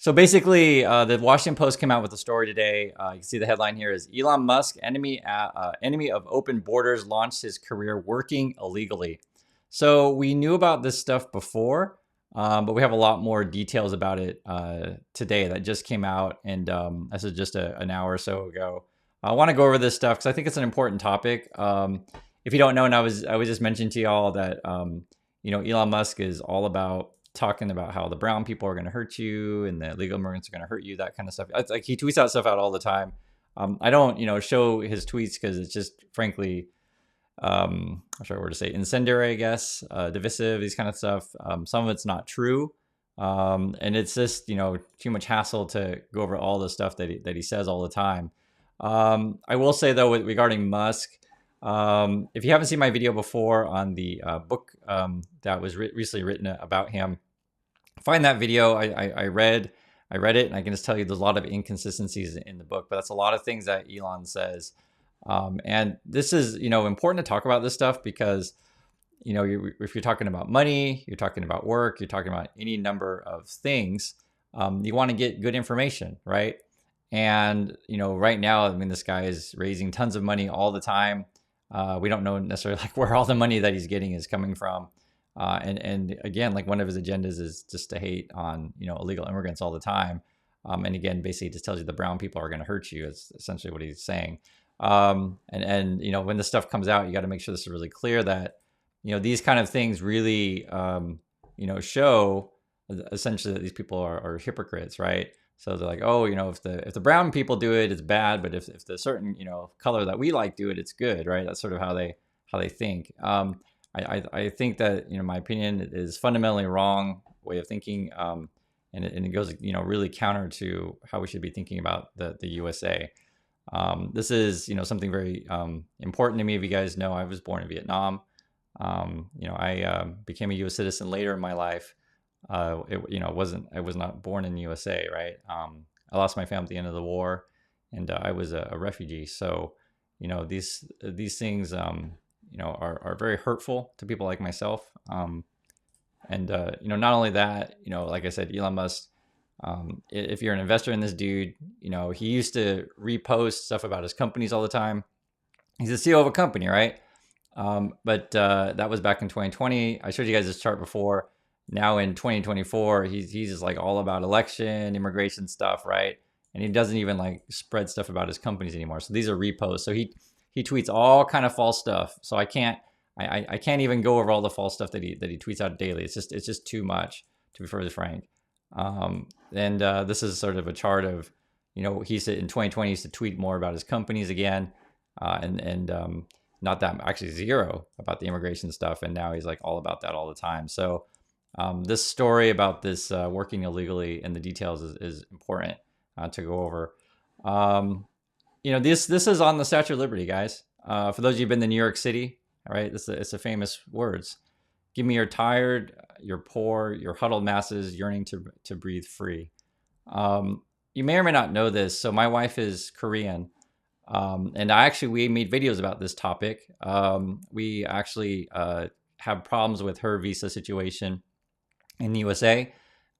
So basically, the Washington Post came out with a story today. You can see the headline here is Elon Musk, enemy of open borders, launched his career working illegally. So we knew about this stuff before, but we have a lot more details about it today that just came out. And this is just an hour or so ago. I want to go over this stuff because I think it's an important topic. If you don't know, and I was just mentioning to y'all that Elon Musk is all about talking about how the brown people are going to hurt you and the illegal immigrants are going to hurt you, that kind of stuff. It's like he tweets that stuff out all the time. I don't, show his tweets because it's just, frankly, I'm sorry what to say, incendiary, I guess, divisive, these kind of stuff. Some of it's not true, and it's just too much hassle to go over all the stuff that he says all the time. I will say though, regarding Musk. If you haven't seen my video before on the book that was recently written about him, find that video. I read it, and I can just tell you there's a lot of inconsistencies in the book, but that's a lot of things that Elon says. And this is, important to talk about this stuff because, if you're talking about money, you're talking about work, you're talking about any number of things, you want to get good information, right? And, right now, this guy is raising tons of money all the time. We don't know necessarily where all the money that he's getting is coming from. And again, one of his agendas is just to hate on, illegal immigrants all the time. And again, basically just tells you the brown people are going to hurt you. It's essentially what he's saying. And when this stuff comes out, you got to make sure this is really clear that, these kind of things really, show essentially that these people are hypocrites, right? So they're like, oh, if the brown people do it, it's bad, but if the certain color that we like do it, it's good, right? That's sort of how they think. I think that my opinion is fundamentally wrong way of thinking, and it goes really counter to how we should be thinking about the USA. This is something very important to me. If you guys know, I was born in Vietnam. I became a U.S. citizen later in my life. I was not born in the USA, right? I lost my family at the end of the war, and I was a refugee. So, these things, are very hurtful to people like myself. Not only that, like I said, Elon Musk, if you're an investor in this dude, he used to repost stuff about his companies all the time. He's the CEO of a company, right? But that was back in 2020. I showed you guys this chart before. Now in 2024, he's just all about election, immigration stuff, right? And he doesn't even spread stuff about his companies anymore. So these are reposts. So he tweets all kind of false stuff. So I can't even go over all the false stuff that he tweets out daily. It's just too much, to be further frank. This is sort of a chart of, he said in 2020 he used to tweet more about his companies again, and not that, actually zero about the immigration stuff, and now he's all about that all the time. So this story about this working illegally and the details is important to go over. This is on the Statue of Liberty, guys. For those of you who've been to New York City, all right, it's a famous words. Give me your tired, your poor, your huddled masses yearning to breathe free. You may or may not know this. So my wife is Korean, and we made videos about this topic. We actually have problems with her visa situation in the USA.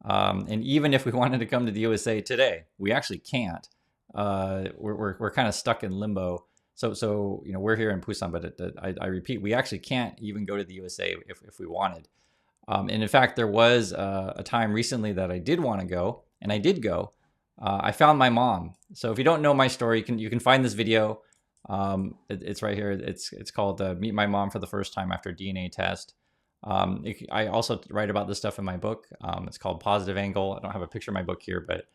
And even if we wanted to come to the USA today, we actually can't. We're kind of stuck in limbo. So we're here in Busan, but I repeat, we actually can't even go to the USA if we wanted. And in fact, there was a time recently that I did want to go, and I did go. I found my mom. So if you don't know my story, you can find this video. It's right here. It's called "Meet My Mom for the First Time After DNA Test." I also write about this stuff in my book. It's called Positive Angle. I don't have a picture of my book here, but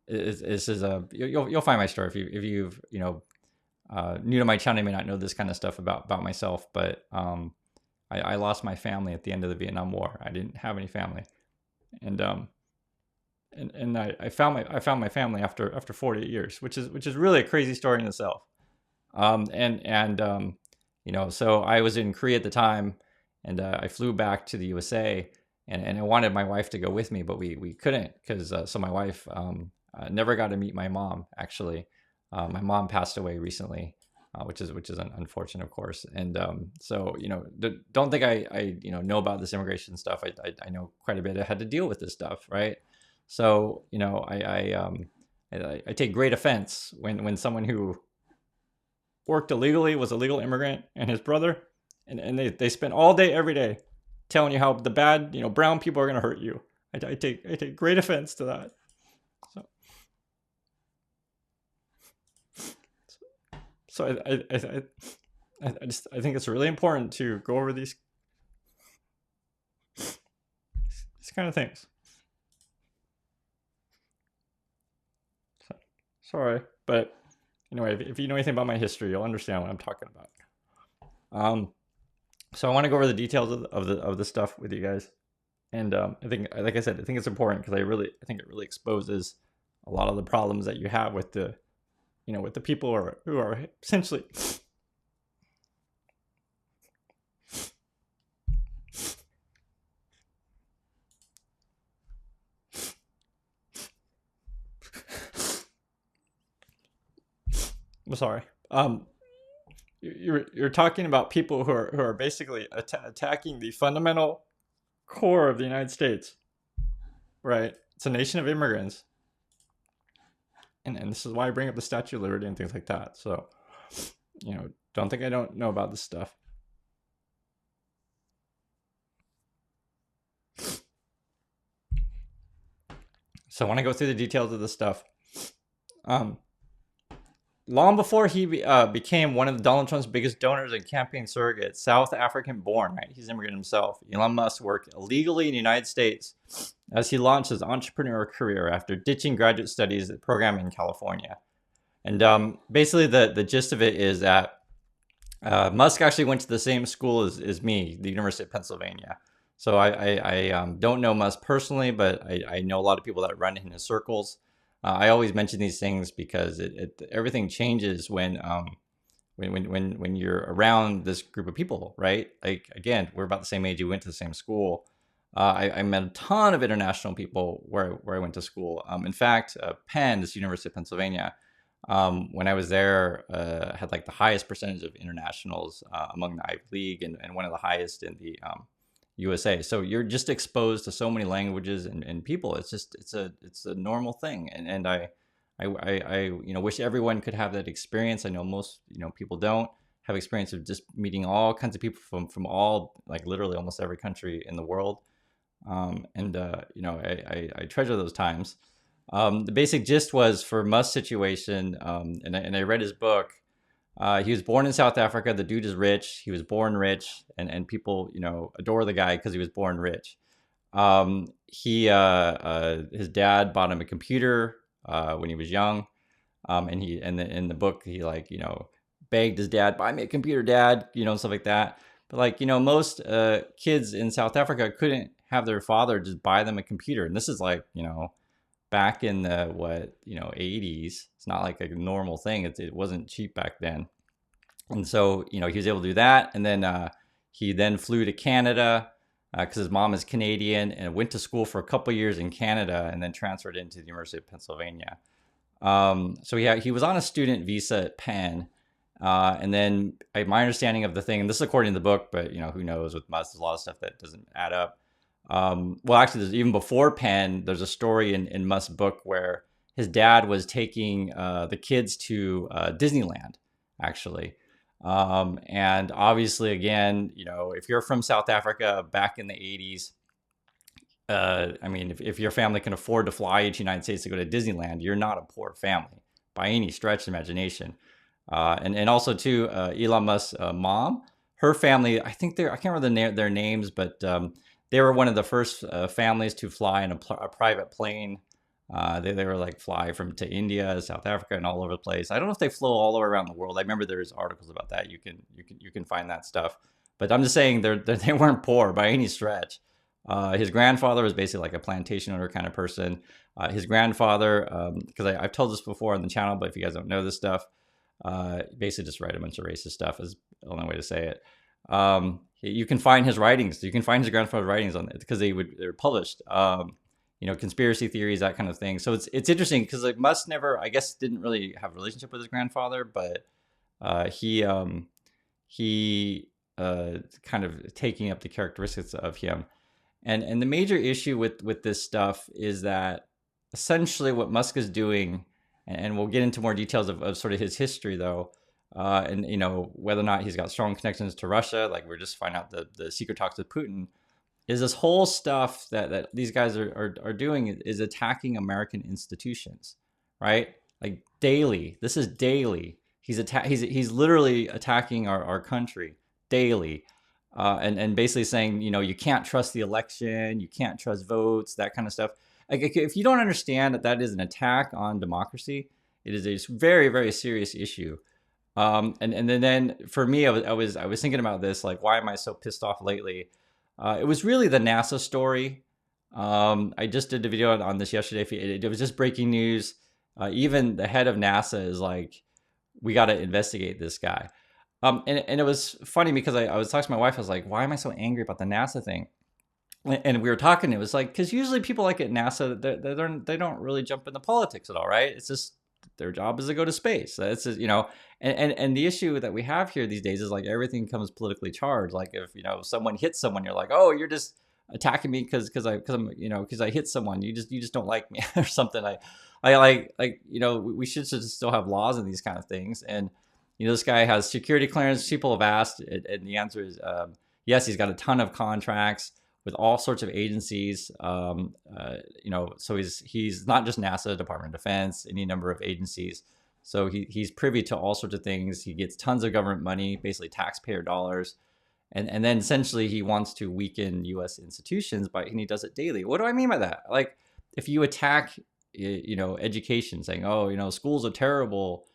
this is you'll find my story if you've new to my channel. You may not know this kind of stuff about myself, but I lost my family at the end of the Vietnam War. I didn't have any family, and I found my family after 48 years, which is really a crazy story in itself. So I was in Korea at the time, and I flew back to the USA, and I wanted my wife to go with me, but we couldn't because so my wife never got to meet my mom. Actually, my mom passed away recently, which is unfortunate, of course. And so don't think I know about this immigration stuff. I know quite a bit. I had to deal with this stuff, right? So, you know, I take great offense when someone who worked illegally, was a legal immigrant, and his brother, and they spent all day every day telling you how the bad, you know, brown people are going to hurt you. I take great offense to that. So, so I think it's really important to go over these kind of things. So, sorry, but anyway, if you know anything about my history, you'll understand what I'm talking about. So I want to go over the details of the stuff with you guys, and I think, like I said, I think it's important because I think it really exposes a lot of the problems that you have with the, you know, with the people who are essentially. I'm sorry. You're talking about people who are basically attacking the fundamental core of the United States, right? It's a nation of immigrants, and this is why I bring up the Statue of Liberty and things like that. So, you know, don't think I don't know about this stuff. So I want to go through the details of this stuff. Long before he became one of Donald Trump's biggest donors and campaign surrogates, South African born, right? He's an immigrant himself. Elon Musk worked illegally in the United States as he launched his entrepreneurial career after ditching graduate studies program in California. And basically the gist of it is that Musk actually went to the same school as me, the University of Pennsylvania. So I don't know Musk personally, but I know a lot of people that run in his circles. I always mention these things because everything changes when you're around this group of people, right? Like, again, we're about the same age. We went to the same school. I met a ton of international people where I went to school. In fact, Penn, this University of Pennsylvania, when I was there, had like the highest percentage of internationals among the Ivy League, and one of the highest in the USA. So you're just exposed to so many languages and people. It's a normal thing, and I you know, wish everyone could have that experience. I know most, you know, people don't have experience of just meeting all kinds of people from all, like, literally almost every country in the world. And you know, I treasure those times. The basic gist was, for Musk's situation, and I read his book. He was born in South Africa. The dude is rich. He was born rich, and people, you know, adore the guy because he was born rich. His dad bought him a computer when he was young, and in the book he, like, you know, begged his dad, "Buy me a computer, Dad," you know, stuff like that. But, like, you know, most kids in South Africa couldn't have their father just buy them a computer, and this is, like, you know, back in the 80s. It's not like a normal thing. It wasn't cheap back then. And so, you know, he was able to do that. And then he then flew to Canada because his mom is Canadian, and went to school for a couple years in Canada, and then transferred into the University of Pennsylvania. So he was on a student visa at Penn. And then my understanding of the thing, and this is according to the book, but, you know, who knows, with Musk, there's a lot of stuff that doesn't add up. Well, actually, there's, even before Penn, there's a story in Musk's book where his dad was taking the kids to Disneyland, actually. And obviously, again, you know, if you're from South Africa back in the 80s, I mean, if your family can afford to fly you to the United States to go to Disneyland, you're not a poor family by any stretch of imagination. And also, too, Elon Musk's mom, her family, I think I can't remember their names, but they were one of the first families to fly in a private plane. They were like fly to India, South Africa, and all over the place. I don't know if they flew all the way around the world. I remember there's articles about that. You can find that stuff. But I'm just saying they weren't poor by any stretch. His grandfather was basically like a plantation owner kind of person. His grandfather, because I've told this before on the channel, but if you guys don't know this stuff, basically just write a bunch of racist stuff is the only way to say it. You can find his writings. You can find his grandfather's writings on it because they're published. You know, conspiracy theories, that kind of thing. So it's interesting because, like, Musk never, I guess, didn't really have a relationship with his grandfather, but he kind of taking up the characteristics of him. And the major issue with this stuff is that essentially what Musk is doing, and we'll get into more details of sort of his history though, and whether or not he's got strong connections to Russia, like we're just finding out the secret talks with Putin, is this whole stuff that these guys are doing is attacking American institutions, right? Like daily. This is daily. He's literally attacking our country daily, and basically saying, you can't trust the election, you can't trust votes, that kind of stuff. Like if you don't understand that is an attack on democracy, it is a very, very serious issue. And then for me, I was thinking about this, like, why am I so pissed off lately? It was really the NASA story. I just did a video on this yesterday. It was just breaking news. Even the head of NASA is like, we got to investigate this guy. And it was funny because I was talking to my wife. I was like, why am I so angry about the NASA thing? And we were talking. It was like, because usually people like at NASA, they don't really jump into politics at all, right? It's just their job is to go to space. That's just, and the issue that we have here these days is like everything comes politically charged. Like if someone hits someone, you're like, oh, you're just attacking me because I hit someone. You just don't like me or something. I like we should still have laws in these kind of things. And this guy has security clearance. People have asked, and the answer is yes. He's got a ton of contracts with all sorts of agencies. So he's not just NASA, Department of Defense, any number of agencies. So he's privy to all sorts of things. He gets tons of government money, basically taxpayer dollars. And then essentially he wants to weaken U.S. institutions, and he does it daily. What do I mean by that? Like if you attack, education, saying, oh, schools are terrible,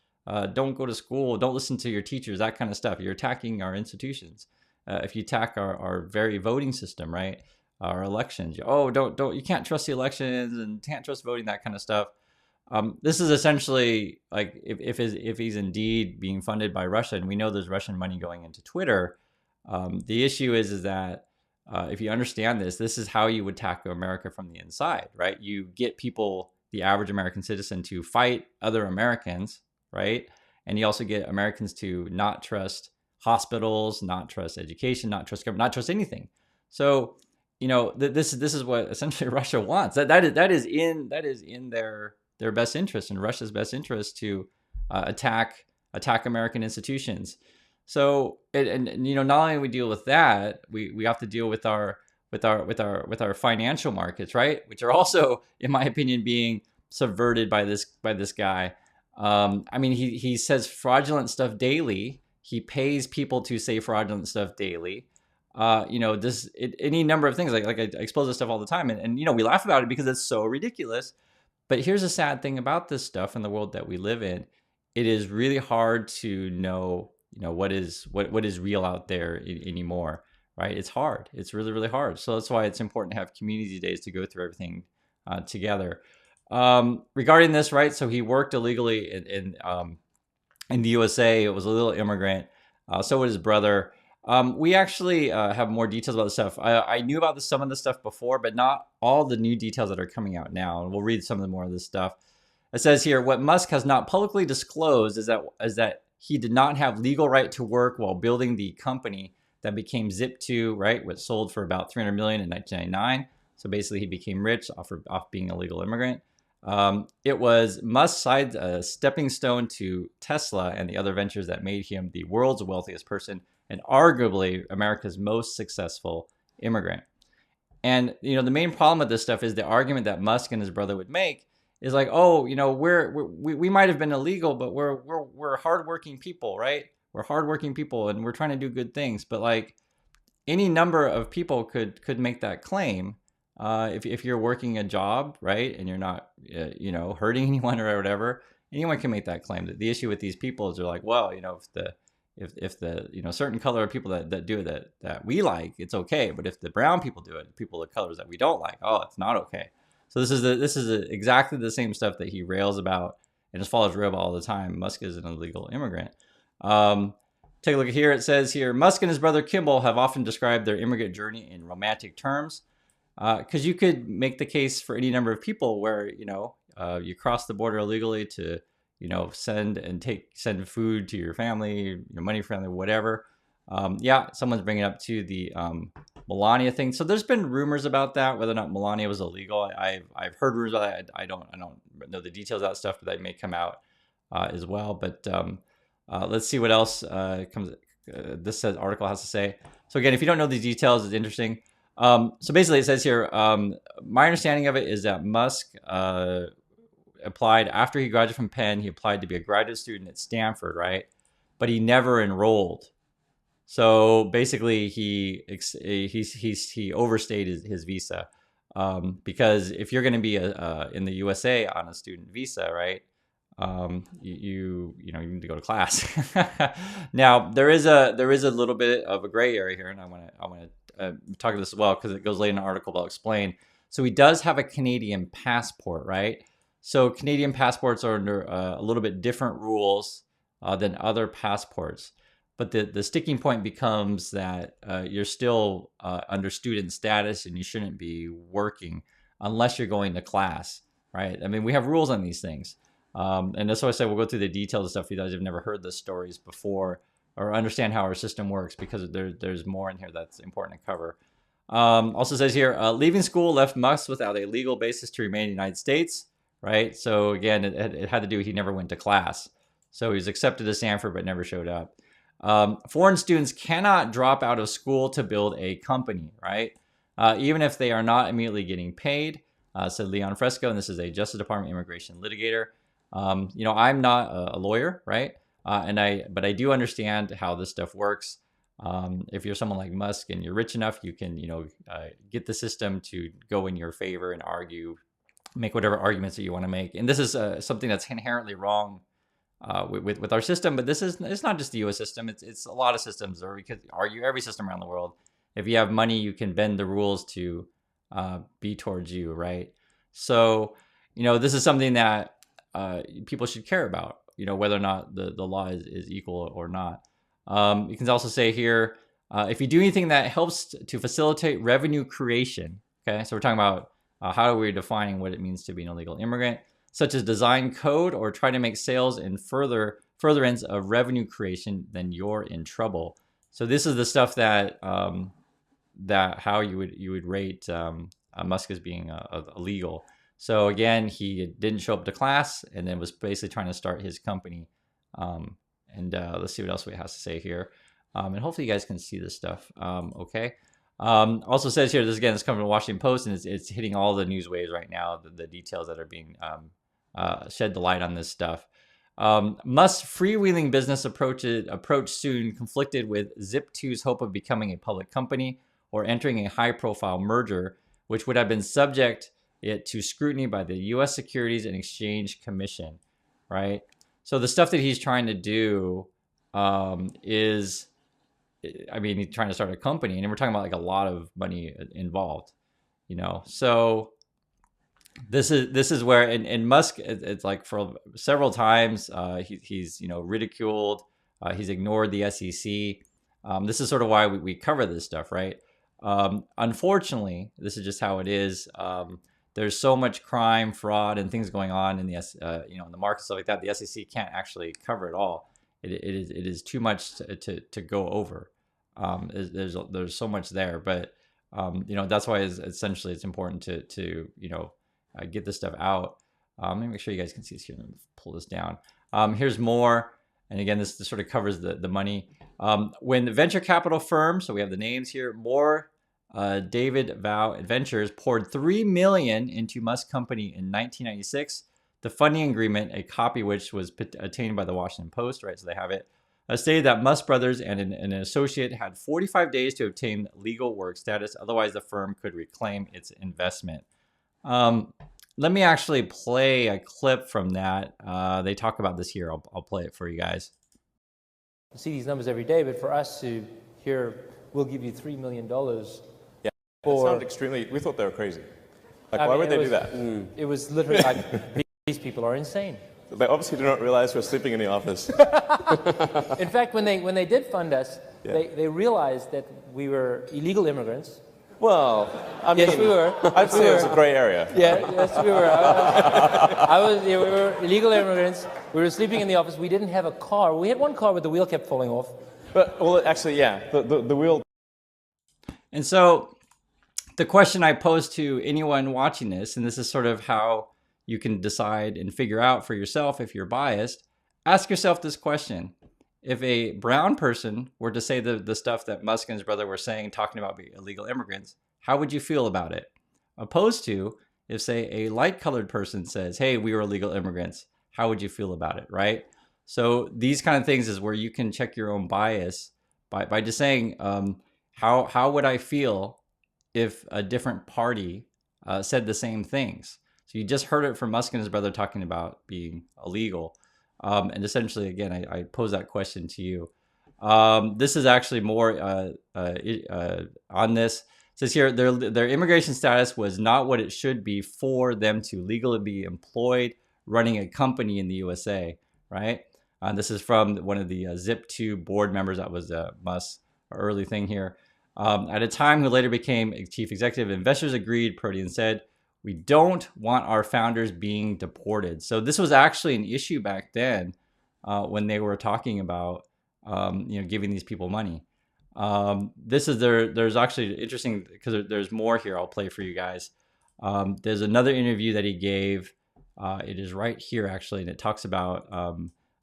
don't go to school, don't listen to your teachers, that kind of stuff. You're attacking our institutions. If you attack our very voting system, right? Our elections, you can't trust the elections and can't trust voting, that kind of stuff. This is essentially like if he's indeed being funded by Russia, and we know there's Russian money going into Twitter. The issue is that if you understand this is how you would attack America from the inside, right? You get people, the average American citizen, to fight other Americans, right? And you also get Americans to not trust hospitals, not trust education, not trust government, not trust anything. So, this is what essentially Russia wants. That is in their best interest, in Russia's best interest, to attack American institutions. So, and not only do we deal with that, we have to deal with our financial markets, right? Which are also, in my opinion, being subverted by this guy. I mean, he says fraudulent stuff daily. He pays people to say fraudulent stuff daily. Any number of things, like I expose this stuff all the time, and we laugh about it because it's so ridiculous. But here's the sad thing about this stuff in the world that we live in: it is really hard to know, what is real out there anymore, right? It's hard. It's really, really hard. So that's why it's important to have community days to go through everything together. Regarding this, right? So he worked illegally in the USA. It was a little immigrant. So would his brother. We actually have more details about this stuff. I knew about some of this stuff before, but not all the new details that are coming out now. And we'll read some of the more of this stuff. It says here, what Musk has not publicly disclosed is that he did not have legal right to work while building the company that became Zip2, right? Which sold for about $300 million in 1999. So basically, he became rich off being a legal immigrant. It was Musk's side stepping stone to Tesla and the other ventures that made him the world's wealthiest person and arguably America's most successful immigrant. And the main problem with this stuff is the argument that Musk and his brother would make is like, oh, we might have been illegal, but we're hardworking people, right? We're hardworking people and we're trying to do good things. But like any number of people could make that claim. If you're working a job, right, and you're not, hurting anyone or whatever, anyone can make that claim. The issue with these people is they're like, well, if the certain color of people that do it that we like, it's okay. But if the brown people do it, people of colors that we don't like, oh, it's not okay. So this is exactly the same stuff that he rails about and just follows rail all the time. Musk is an illegal immigrant. Take a look here. It says here, Musk and his brother Kimball have often described their immigrant journey in romantic terms. Because you could make the case for any number of people where you cross the border illegally to send food to your family, your money family, whatever. Yeah, someone's bringing up to the Melania thing. So there's been rumors about that, whether or not Melania was illegal. I've heard rumors about that. I don't know the details of that stuff, but that may come out as well. But let's see what else comes. This article has to say. So again, if you don't know these details, it's interesting. So basically, it says here, my understanding of it is that Musk applied after he graduated from Penn. He applied to be a graduate student at Stanford, right? But he never enrolled. So basically, he overstayed his visa, because if you're going to be in the USA on a student visa, right? You need to go to class. Now there is a little bit of a gray area here, and I want to talk about this as well because it goes later in the article. I'll explain. So he does have a Canadian passport, right? So Canadian passports are under a little bit different rules than other passports. But the sticking point becomes that you're still under student status and you shouldn't be working unless you're going to class, right? I mean, we have rules on these things. And that's why I say we'll go through the details of stuff for you guys who've never heard the stories before or understand how our system works, because there's more in here that's important to cover. Also says here, leaving school left Musk without a legal basis to remain in the United States, right? So again, it had to do, he never went to class. So he was accepted to Stanford but never showed up. Foreign students cannot drop out of school to build a company, right? Even if they are not immediately getting paid, said Leon Fresco, and this is a Justice Department immigration litigator. I'm not a lawyer, right? But I do understand how this stuff works. If you're someone like Musk and you're rich enough, you can, get the system to go in your favor and argue, make whatever arguments that you want to make. And this is something that's inherently wrong with our system, but it's not just the U.S. system. It's a lot of systems, or we could argue every system around the world. If you have money, you can bend the rules to be towards you, right? So, this is something that people should care about, whether or not the law is equal or not. You can also say here, if you do anything that helps to facilitate revenue creation, okay? So we're talking about how are we defining what it means to be an illegal immigrant, such as design code or try to make sales in furtherance of revenue creation, then you're in trouble. So this is the stuff that how you would rate Musk as being illegal. So again, he didn't show up to class and then was basically trying to start his company. Let's see what else we has to say here. And hopefully you guys can see this stuff. Okay. Also says here, this again is coming from the Washington Post, and it's hitting all the news waves right now, the details that are being shed the light on this stuff. Musk's freewheeling business approach soon conflicted with Zip2's hope of becoming a public company or entering a high-profile merger, which would have been subject it to scrutiny by the U.S. Securities and Exchange Commission, right? So the stuff that he's trying to do he's trying to start a company, and we're talking about like a lot of money involved, So this is where, and Musk, it's like for several times he's ridiculed, he's ignored the SEC. This is sort of why we cover this stuff, right? Unfortunately, this is just how it is. There's so much crime, fraud, and things going on in the in the market, stuff like that. The SEC can't actually cover it all. It is too much to go over. There's so much there, but that's why essentially it's important to get this stuff out. Let me make sure you guys can see this here. Let me pull this down. Here's more, and again, this sort of covers the money. When the venture capital firm, so we have the names here, David Vow Ventures poured $3 million into Musk company in 1996. The funding agreement, a copy which was obtained by the Washington Post, right? So they have it. Stated that Musk Brothers and an associate had 45 days to obtain legal work status. Otherwise, the firm could reclaim its investment. Let me actually play a clip from that. They talk about this here. I'll play it for you guys. You see these numbers every day, but for us to hear, we'll give you $3 million. Yeah, it sounded extremely, we thought they were crazy. Why would they do that? It was literally like, these people are insane. They obviously do not realize we're sleeping in the office. In fact, when they did fund us, they realized that we were illegal immigrants. Well, yes, we were. I'd say it was a gray area. Yeah, yes, we were. We were illegal immigrants. We were sleeping in the office. We didn't have a car. We had one car, but the wheel kept falling off. But, well, actually, yeah, the real... And so the question I pose to anyone watching this, and this is sort of how you can decide and figure out for yourself if you're biased, ask yourself this question. If a brown person were to say the stuff that Musk and his brother were saying, talking about illegal immigrants, how would you feel about it? Opposed to if, say, a light-colored person says, hey, we were illegal immigrants, how would you feel about it, right? So these kind of things is where you can check your own bias by just saying, how would I feel if a different party said the same things? So you just heard it from Musk and his brother talking about being illegal. And essentially, again, I pose that question to you. This is actually more on this. It says here, their immigration status was not what it should be for them to legally be employed running a company in the USA, right? This is from one of the Zip2 board members. That was Musk's early thing here. At a time who later became a chief executive, investors agreed, Protean said, we don't want our founders being deported. So this was actually an issue back then when they were talking about giving these people money. This is there's actually interesting because there's more here I'll play for you guys. There's another interview that he gave. It is right here actually, and it talks about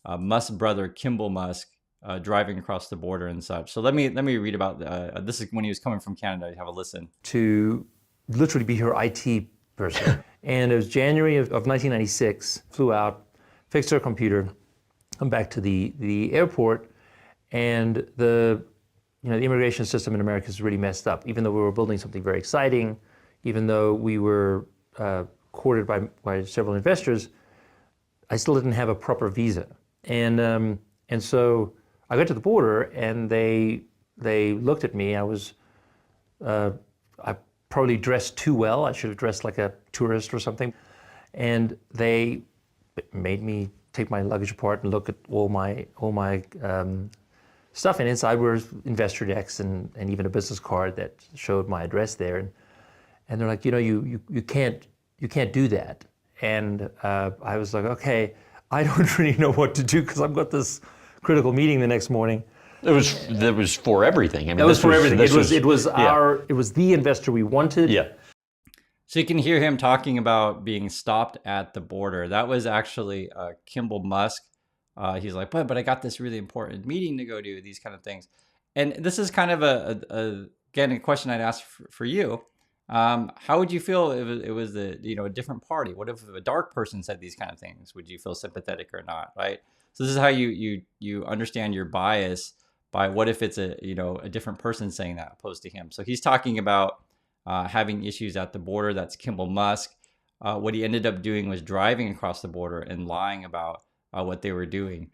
Musk's brother Kimball Musk driving across the border and such. So let me read about this is when he was coming from Canada. Have a listen. To literally be her IT person. And it was January of 1996, flew out, fixed her computer, come back to the airport, and the immigration system in America is really messed up. Even though we were building something very exciting, even though we were courted by several investors, I still didn't have a proper visa. And so I got to the border, and they looked at me. I probably dressed too well. I should have dressed like a tourist or something. And they made me take my luggage apart and look at all my stuff. And inside were investor decks and even a business card that showed my address there. And they're like, you can't do that. And I was like, okay, I don't really know what to do because I've got this critical meeting the next morning. That was for everything. I mean, that was for everything. It was yeah. The investor we wanted. Yeah. So you can hear him talking about being stopped at the border. That was actually Kimball Musk. He's like, but I got this really important meeting to go to, these kind of things. And this is kind of again, a question I'd ask for you. How would you feel if it was a different party? What if a dark person said these kind of things? Would you feel sympathetic or not, right? So this is how you understand your bias by what if it's a different person saying that opposed to him. So he's talking about having issues at the border. That's Kimball Musk. What he ended up doing was driving across the border and lying about what they were doing.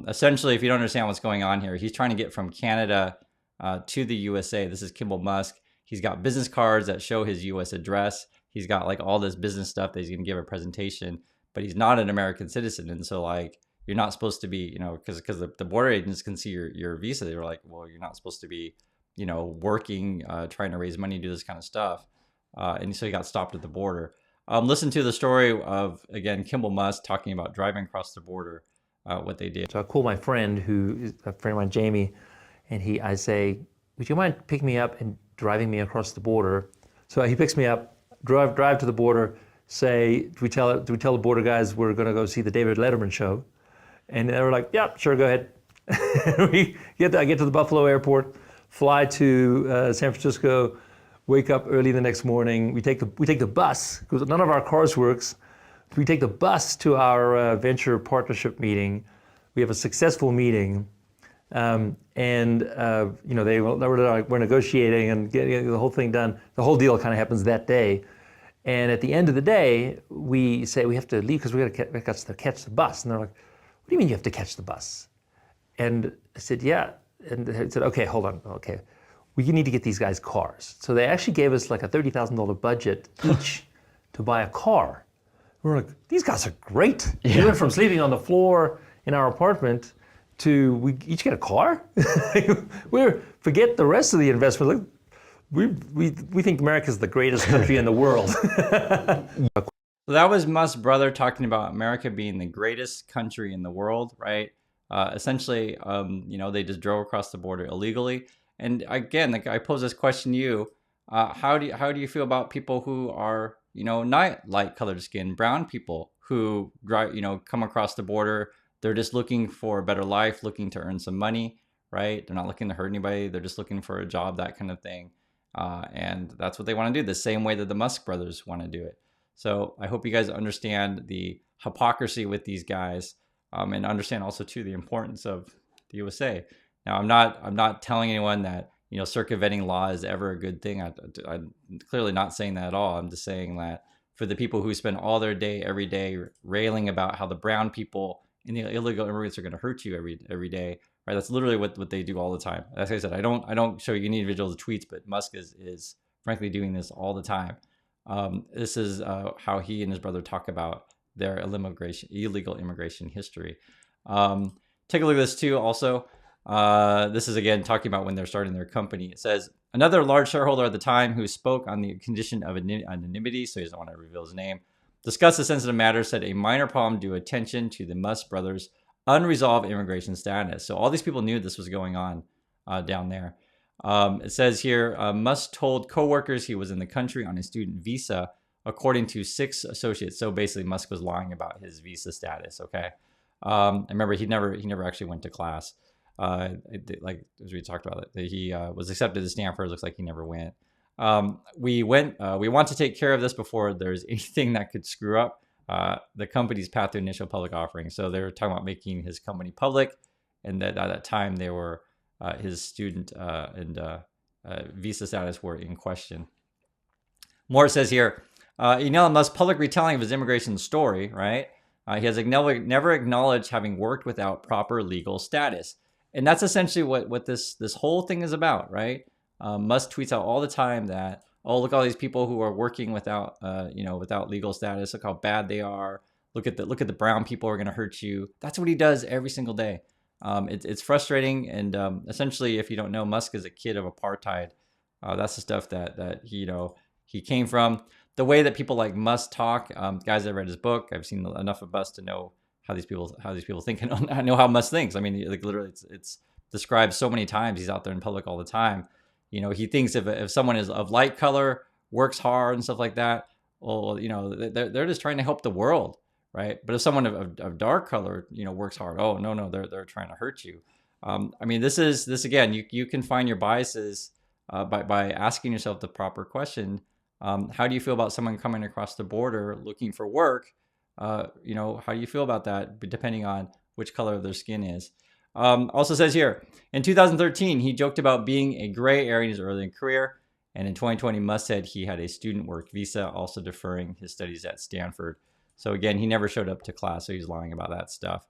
Essentially, if you don't understand what's going on here, he's trying to get from Canada to the USA. This is Kimball Musk. He's got business cards that show his US address. He's got like all this business stuff that he's going to give a presentation, but he's not an American citizen. And so like, you're not supposed to be, because the border agents can see your visa. They were like, well, you're not supposed to be, working, trying to raise money, do this kind of stuff. And so he got stopped at the border. Listen to the story of, again, Kimball Musk talking about driving across the border, what they did. So I call my friend, who is a friend of mine, Jamie, and I say, would you mind picking me up and driving me across the border? So he picks me up, drive to the border, say, do we tell the border guys we're going to go see the David Letterman show? And they were like, yeah, sure, go ahead. I get to the Buffalo airport, fly to San Francisco, wake up early the next morning. We take the bus, because none of our cars works. We take the bus to our venture partnership meeting. We have a successful meeting. We're negotiating and getting the whole thing done. The whole deal kind of happens that day. And at the end of the day, we say we have to leave because we got to catch the bus. And they're like, what do you mean you have to catch the bus? And I said, yeah. And they said, okay, hold on. Okay, we need to get these guys cars. So they actually gave us like a $30,000 budget each to buy a car. We're like, these guys are great. Yeah. We went from sleeping on the floor in our apartment to we each get a car. Forget the rest of the investment. Like, we think America's the greatest country in the world. So that was Musk's brother talking about America being the greatest country in the world, right? Essentially, they just drove across the border illegally. And again, like, I pose this question to you: how do you feel about people who are, not light colored skin, brown people who drive, come across the border? They're just looking for a better life, looking to earn some money, right? They're not looking to hurt anybody. They're just looking for a job, that kind of thing. And that's what they want to do, the same way that the Musk brothers want to do it. So I hope you guys understand the hypocrisy with these guys, and understand also too the importance of the USA. Now, I'm not telling anyone that circumventing law is ever a good thing. I'm clearly not saying that at all. I'm just saying that for the people who spend all their day every day railing about how the brown people and the illegal immigrants are going to hurt you every day, right? That's literally what they do all the time. As I said, I don't show you any individual tweets, but Musk is frankly doing this all the time. This is how he and his brother talk about their illegal immigration history. Take a look at this too. Also, this is again talking about when they're starting their company. It says another large shareholder at the time who spoke on the condition of anonymity, so he doesn't want to reveal his name, discussed the sensitive matter, said a minor problem drew attention to the Musk brothers' unresolved immigration status. So all these people knew this was going on down there. It says here, Musk told coworkers he was in the country on a student visa, according to 6 associates. So basically, Musk was lying about his visa status. Okay, I remember he never actually went to class. Like as we talked about it, he was accepted to Stanford. Looks like he never went. We want to take care of this before there's anything that could screw up the company's path to initial public offering. So they were talking about making his company public, and that at that time they were his student and visa status were in question. More says here, Elon Musk's public retelling of his immigration story, right? He has never acknowledged having worked without proper legal status. And that's essentially what this whole thing is about, right? Musk tweets out all the time that, oh, look at all these people who are working without legal status. Look how bad they are. Look at the brown people who are going to hurt you. That's what he does every single day. It's frustrating, and essentially, if you don't know, Musk is a kid of apartheid. That's the stuff that he came from. The way that people like Musk talk, guys that read his book, I've seen enough of Musk to know how these people think, and I know how Musk thinks. I mean, like literally, it's described so many times. He's out there in public all the time. He thinks if someone is of light color, works hard and stuff like that, well, they're just trying to help the world, right? But if someone of dark color, works hard, oh no, they're trying to hurt you. I mean, this again, you can find your biases by asking yourself the proper question. How do you feel about someone coming across the border looking for work? How do you feel about that, depending on which color their skin is? Also says here, in 2013, he joked about being a gray area in his early career. And in 2020, Musk said he had a student work visa, also deferring his studies at Stanford. So again, he never showed up to class, so he's lying about that stuff.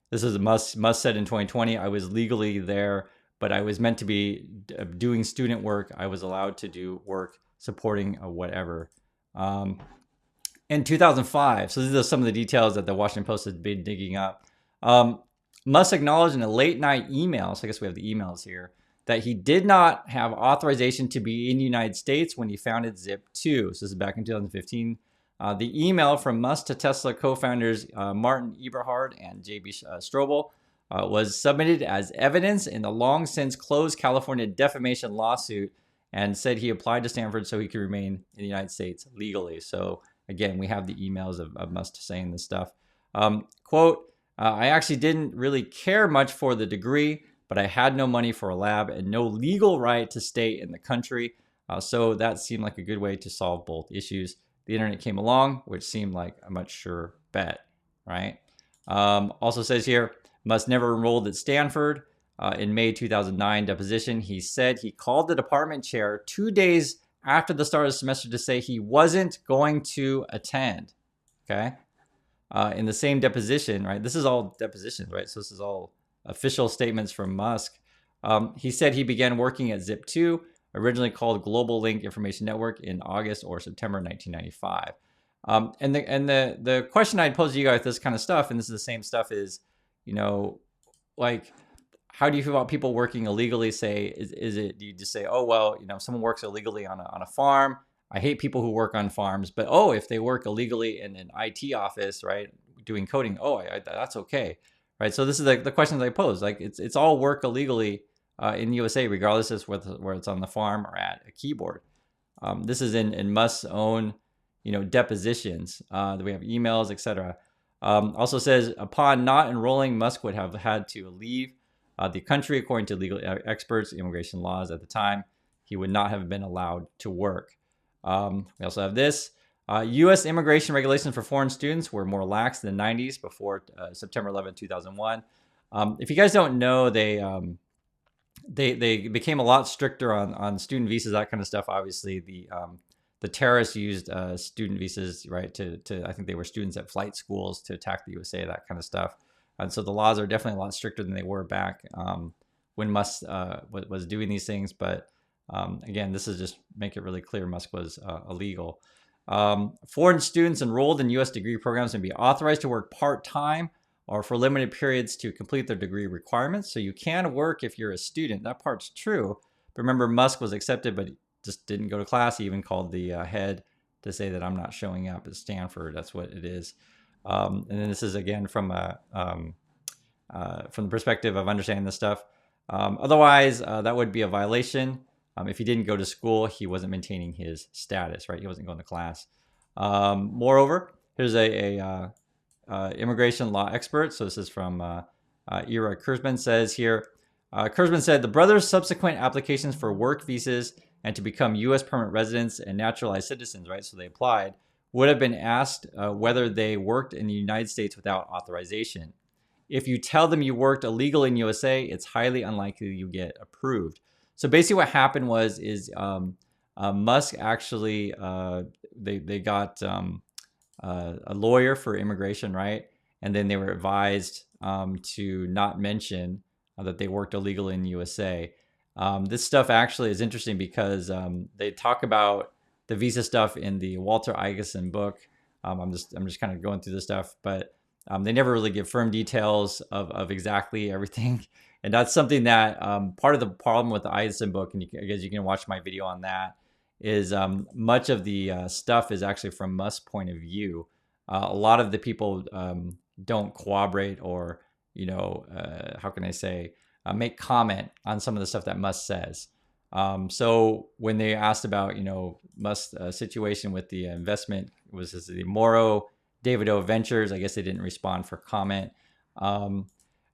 This is Musk said in 2020, I was legally there, but I was meant to be doing student work. I was allowed to do work supporting whatever. In 2005, so these are some of the details that the Washington Post has been digging up. Musk acknowledged in a late night email, so I guess we have the emails here, that he did not have authorization to be in the United States when he founded Zip2. So this is back in 2015. The email from Musk to Tesla co-founders Martin Eberhard and J.B. Strobel was submitted as evidence in the long since closed California defamation lawsuit, and said he applied to Stanford so he could remain in the United States legally. So again, we have the emails of Musk saying this stuff. Quote, I actually didn't really care much for the degree, but I had no money for a lab and no legal right to stay in the country. So that seemed like a good way to solve both issues. The internet came along, which seemed like a much sure bet, right? Also says here, Musk never enrolled at Stanford. In May 2009 deposition, he said he called the department chair 2 days after the start of the semester to say he wasn't going to attend, okay? In the same deposition, right? This is all depositions, right? So this is all official statements from Musk. He said he began working at Zip2, originally called Global Link Information Network, in August or September 1995. And the question I'd pose to you guys with this kind of stuff, and this is the same stuff, is, like, how do you feel about people working illegally? Say, do you just say, oh, well, someone works illegally on a farm. I hate people who work on farms, but if they work illegally in an IT office, right, doing coding, that's okay, right? So this is the questions I pose. Like it's all work illegally in the USA, regardless of where it's on the farm or at a keyboard. This is in Musk's own, depositions. We have emails, etc. Also says upon not enrolling, Musk would have had to leave the country. According to legal experts, immigration laws at the time, he would not have been allowed to work. We also have this. U.S. immigration regulations for foreign students were more lax in the 90s before September 11, 2001. If you guys don't know, they became a lot stricter on student visas, that kind of stuff. Obviously, the terrorists used student visas, right, to I think they were students at flight schools to attack the USA, that kind of stuff. And so the laws are definitely a lot stricter than they were back when Musk was doing these things. But again, this is just make it really clear Musk was illegal. Foreign students enrolled in U.S. degree programs can be authorized to work part-time or for limited periods to complete their degree requirements. So you can work if you're a student. That part's true. But remember, Musk was accepted, but he just didn't go to class. He even called the head to say that I'm not showing up at Stanford. That's what it is. And then this is, again, from the perspective of understanding this stuff. Otherwise, that would be a violation. If he didn't go to school, he wasn't maintaining his status, right? He wasn't going to class. Moreover, here's a immigration law expert. So this is from Ira Kurzban says here. Kurzban said the brothers' subsequent applications for work visas and to become U.S. permanent residents and naturalized citizens, right? So they applied, would have been asked whether they worked in the United States without authorization. If you tell them you worked illegally in USA, it's highly unlikely you get approved. So basically what happened is Musk actually, they got a lawyer for immigration, right? And then they were advised to not mention that they worked illegally in the USA. This stuff actually is interesting because they talk about the visa stuff in the Walter Isaacson book. I'm just kind of going through this stuff, but they never really give firm details of exactly everything. And that's something that part of the problem with the Isaacson book, and I guess you can watch my video on that, is much of the stuff is actually from Musk's point of view. A lot of the people don't corroborate or, how can I say, make comment on some of the stuff that Musk says. So when they asked about, Musk's situation with the investment, was this the Morrow Davido Ventures? I guess they didn't respond for comment.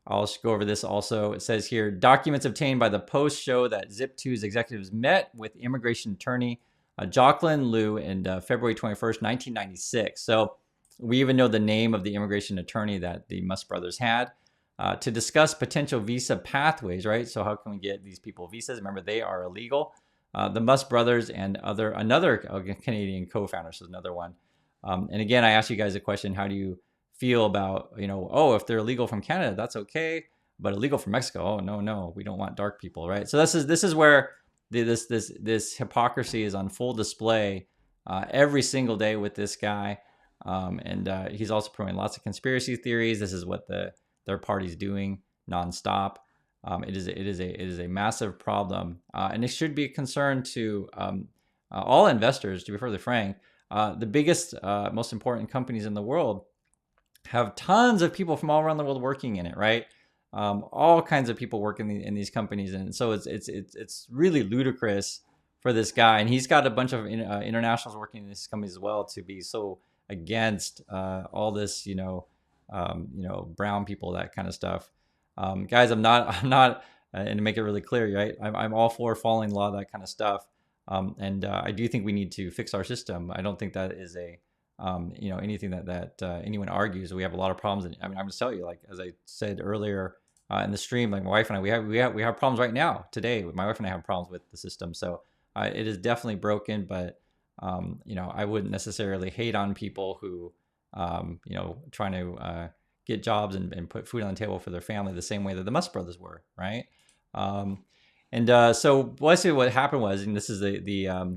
I'll just go over this also. It says here, documents obtained by the Post show that Zip2's executives met with immigration attorney Jocelyn Liu in February 21st, 1996. So we even know the name of the immigration attorney that the Musk brothers had to discuss potential visa pathways, right? So how can we get these people visas? Remember, they are illegal. The Musk brothers and another Canadian co-founder, so another one. And again, I asked you guys a question, how do you feel about, if they're illegal from Canada, that's okay, but illegal from Mexico, oh no, we don't want dark people, right? So this is where this hypocrisy is on full display every single day with this guy, and he's also promoting lots of conspiracy theories. This is what their party's doing nonstop. It is a massive problem, and it should be a concern to all investors. To be further frank, the biggest, most important companies in the world have tons of people from all around the world working in it, right? All kinds of people working in these companies, and so it's really ludicrous for this guy. And he's got a bunch of internationals working in these companies as well to be so against all this, brown people, that kind of stuff. Guys, I'm not, and to make it really clear, right? I'm all for following law, that kind of stuff, and I do think we need to fix our system. I don't think that is anything that anyone argues. We have a lot of problems. I'm just telling you, like, as I said earlier in the stream, like my wife and I, we have problems right now today. My wife and I have problems with the system. So it is definitely broken, but I wouldn't necessarily hate on people who, trying to get jobs and put food on the table for their family the same way that the Musk brothers were, right? So basically what happened was, and this is the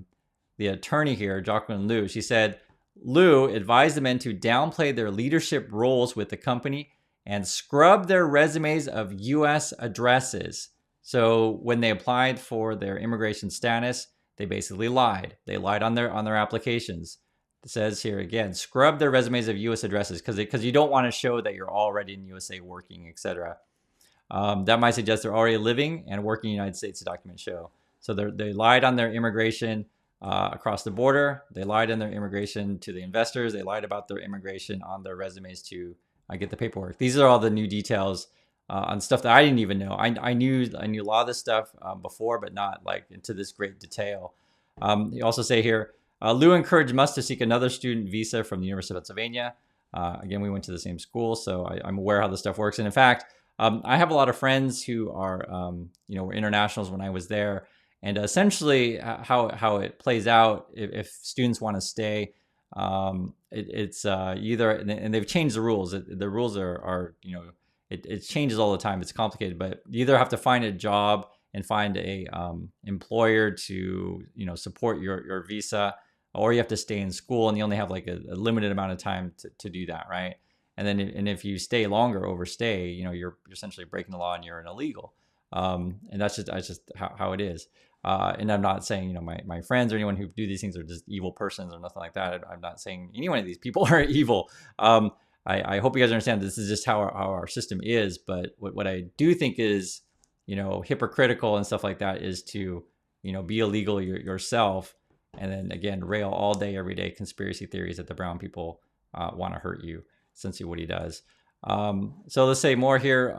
attorney here, Jocelyn Liu, she said, Liu advised the men to downplay their leadership roles with the company and scrub their resumes of U.S. addresses. So when they applied for their immigration status, they basically lied. They lied on their applications. says here again, scrub their resumes of U.S. addresses because you don't want to show that you're already in the USA working, etc. That might suggest they're already living and working in the United States, the documents show. So they lied on their immigration across the border. They lied on their immigration to the investors. They lied about their immigration on their resumes to get the paperwork. These are all the new details on stuff that I didn't even know. I knew a lot of this stuff before, but not like into this great detail. You also say here, Lou encouraged Musk to seek another student visa from the University of Pennsylvania. Again, we went to the same school, so I'm aware how this stuff works. And in fact, I have a lot of friends who are, were internationals when I was there. And essentially how it plays out, if students want to stay, it's either, and they've changed the rules. The rules are it changes all the time. It's complicated, but you either have to find a job and find a employer to support your visa, or you have to stay in school, and you only have like a limited amount of time to do that, right? And then if you stay longer, overstay, you're essentially breaking the law and you're an illegal. And that's just how it is. And I'm not saying my friends or anyone who do these things are just evil persons or nothing like that. I'm not saying any one of these people are evil. I hope you guys understand this is just how our system is. But what I do think is hypocritical and stuff like that is to be illegal yourself, and then again rail all day every day conspiracy theories that the brown people want to hurt you. Essentially what he does. So let's say more here.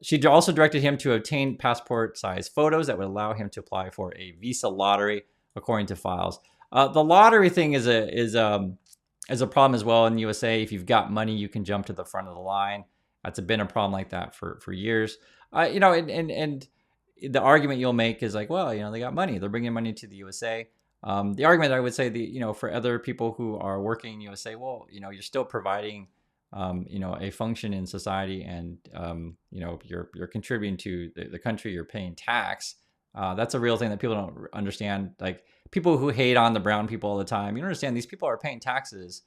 She also directed him to obtain passport size photos that would allow him to apply for a visa lottery, according to files. The lottery thing is a problem as well in the USA. If you've got money, you can jump to the front of the line. That's been a problem like that for years. And the argument you'll make is like, well, they got money. They're bringing money to the USA. The argument I would say, for other people who are working in the USA, well, you're still providing, a function in society, and you're contributing to the country. You're paying tax. That's a real thing that people don't understand. Like people who hate on the brown people all the time, you don't understand these people are paying taxes,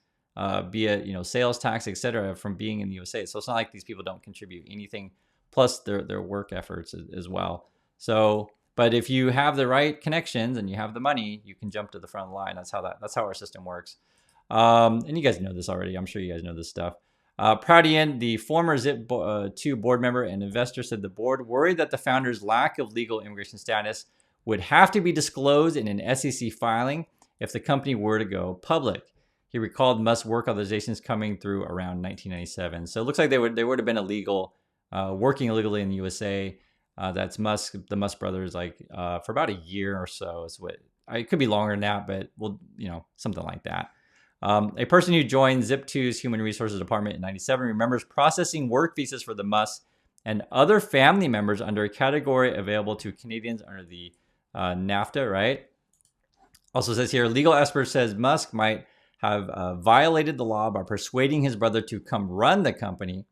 be it sales tax, etc., from being in the USA. So it's not like these people don't contribute anything, plus their work efforts as well. So. But if you have the right connections and you have the money, you can jump to the front of the line. That's how our system works. And you guys know this already. I'm sure you guys know this stuff. Proudian, the former Zip2 board member and investor, said the board worried that the founder's lack of legal immigration status would have to be disclosed in an SEC filing if the company were to go public. He recalled Musk's work authorizations coming through around 1997. So it looks like they would have been illegal, working illegally in the USA. That's the Musk brothers, for about a year or so is what, it could be longer than that, but something like that. A person who joined Zip2's Human Resources Department in 97 remembers processing work visas for the Musk and other family members under a category available to Canadians under the NAFTA, right? Also says here, legal expert says Musk might have violated the law by persuading his brother to come run the company.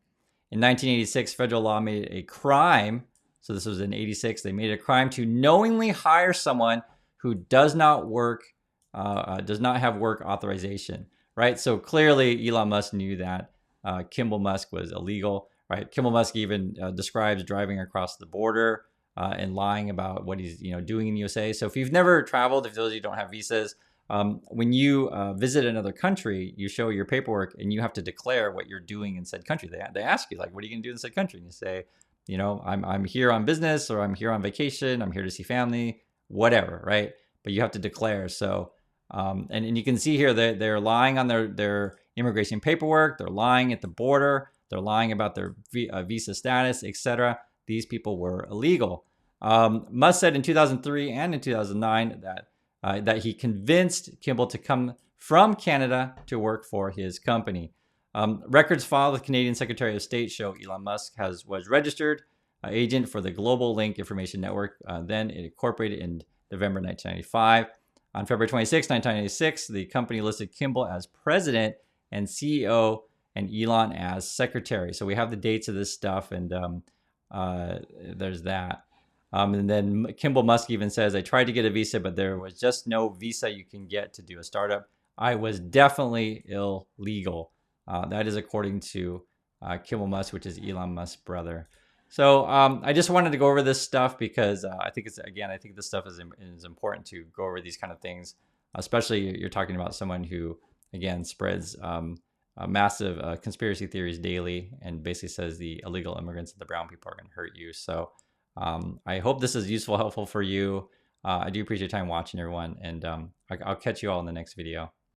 In 1986, federal law made it a crime. So this was in 86. They made it a crime to knowingly hire someone who does not have work authorization, right? So clearly Elon Musk knew that Kimball Musk was illegal, right? Kimball Musk even describes driving across the border and lying about what he's doing in the USA. So if you've never traveled, if those of you don't have visas, when you visit another country, you show your paperwork and you have to declare what you're doing in said country. They ask you, like, what are you going to do in said country? And you say, I'm here on business, or I'm here on vacation. I'm here to see family, whatever, right? But you have to declare. So, and you can see here that they're lying on their immigration paperwork. They're lying at the border. They're lying about their visa status, etc. These people were illegal. Musk said in 2003 and in 2009 that he convinced Kimball to come from Canada to work for his company. Records filed with Canadian Secretary of State show Elon Musk was registered agent for the Global Link Information Network. Then it incorporated in November 1995. On February 26, 1996, the company listed Kimball as president and CEO and Elon as secretary. So we have the dates of this stuff, and there's that. And then Kimball Musk even says, I tried to get a visa, but there was just no visa you can get to do a startup. I was definitely illegal. That is according to Kimball Musk, which is Elon Musk's brother. So I just wanted to go over this stuff because I think this stuff is important to go over these kind of things especially you're talking about someone who, again, spreads massive conspiracy theories daily and basically says the illegal immigrants and the brown people are going to hurt you. So I hope this is useful, helpful for you. I do appreciate your time watching, everyone, and I'll catch you all in the next video.